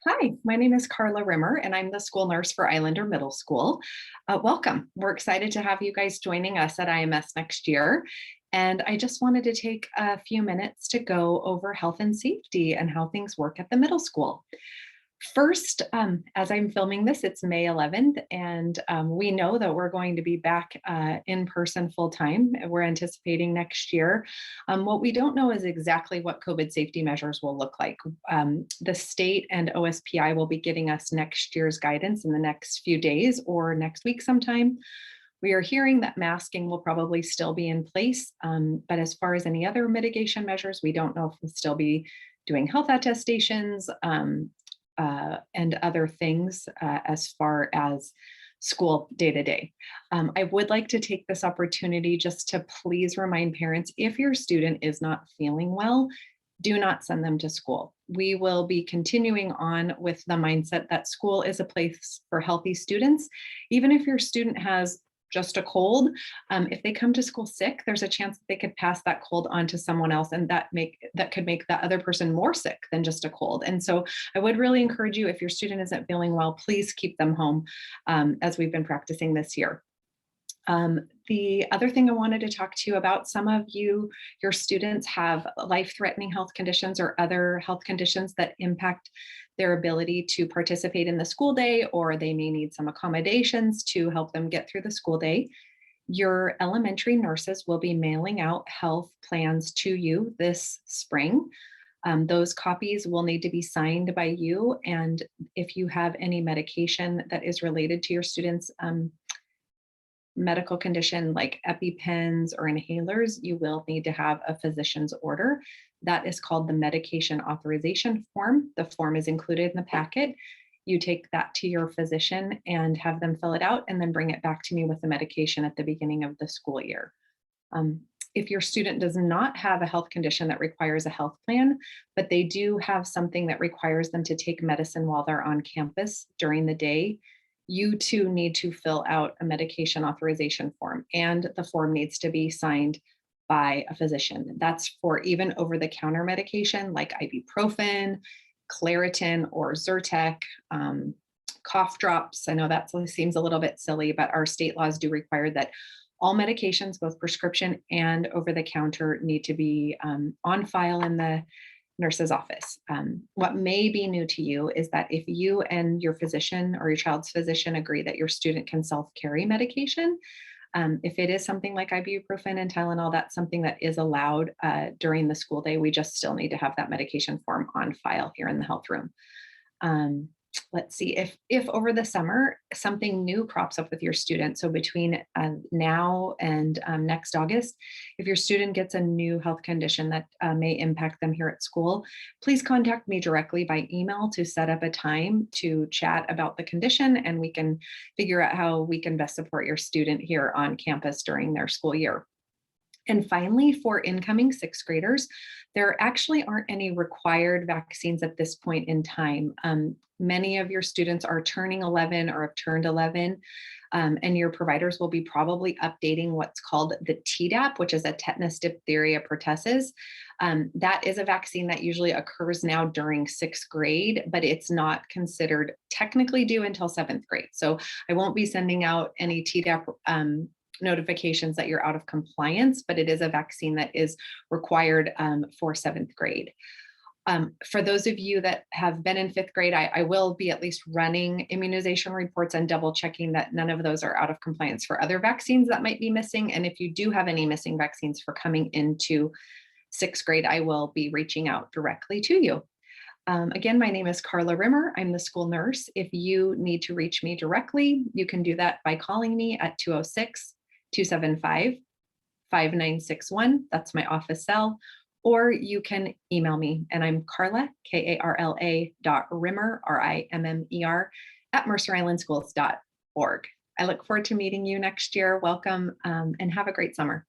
Hi, my name is Carla Rimmer, and I'm the school nurse for Islander Middle School. Welcome. We're excited to have you guys joining us at IMS next year. And I just wanted to take a few minutes to go over health and safety and how things work at the middle school. First, as I'm filming this, it's May 11th, and we know that we're going to be back in person full time. We're anticipating next year. What we don't know is exactly what COVID safety measures will look like. The state and OSPI will be getting us next year's guidance in the next few days or next week sometime. We are hearing that masking will probably still be in place, but as far as any other mitigation measures, we don't know if we'll still be doing health attestations, and other things as far as school day to day. I would like to take this opportunity just to please remind parents, if your student is not feeling well, do not send them to school. We will be continuing on with the mindset that school is a place for healthy students. Even if your student has just a cold, if they come to school sick, there's a chance that they could pass that cold on to someone else, and that could make that other person more sick than just a cold. And so I would really encourage you, if your student isn't feeling well, please keep them home, as we've been practicing this year. The other thing I wanted to talk to you about, some of your students have life-threatening health conditions or other health conditions that impact their ability to participate in the school day, or they may need some accommodations to help them get through the school day. Your elementary nurses will be mailing out health plans to you this spring. Those copies will need to be signed by you, and if you have any medication that is related to your students' medical condition like EpiPens or inhalers, you will need to have a physician's order. That is called the medication authorization form. The form is included in the packet. You take that to your physician and have them fill it out, and then bring it back to me with the medication at the beginning of the school year. If your student does not have a health condition that requires a health plan, but they do have something that requires them to take medicine while they're on campus during the day, you too need to fill out a medication authorization form, and the form needs to be signed by a physician. That's for even over-the-counter medication like ibuprofen, Claritin, or Zyrtec, cough drops. I know that seems a little bit silly, but our state laws do require that all medications, both prescription and over-the-counter, need to be on file in the nurse's office. What may be new to you is that if you and your physician or your child's physician agree that your student can self-carry medication, if it is something like ibuprofen and Tylenol, that's something that is allowed during the school day. We just still need to have that medication form on file here in the health room. Let's see, if over the summer something new crops up with your student, so between now and next August, if your student gets a new health condition that may impact them here at school, please contact me directly by email to set up a time to chat about the condition, and we can figure out how we can best support your student here on campus during their school year. And finally, for incoming sixth graders, there actually aren't any required vaccines at this point in time. Many of your students are turning 11 or have turned 11, and your providers will be probably updating what's called the Tdap, which is a tetanus, diphtheria, pertussis. That is a vaccine that usually occurs now during sixth grade, but it's not considered technically due until seventh grade. So I won't be sending out any Tdap notifications that you're out of compliance, but it is a vaccine that is required for seventh grade. For those of you that have been in fifth grade, I will be at least running immunization reports and double checking that none of those are out of compliance for other vaccines that might be missing. And if you do have any missing vaccines for coming into sixth grade, I will be reaching out directly to you. Again, my name is Carla Rimmer. I'm the school nurse. If you need to reach me directly, you can do that by calling me at 206-275-5961. That's my office cell. Or you can email me, and I'm Carla, Karla .Rimmer, RIMMER, at mercerislandschools.org. I look forward to meeting you next year. Welcome, and have a great summer.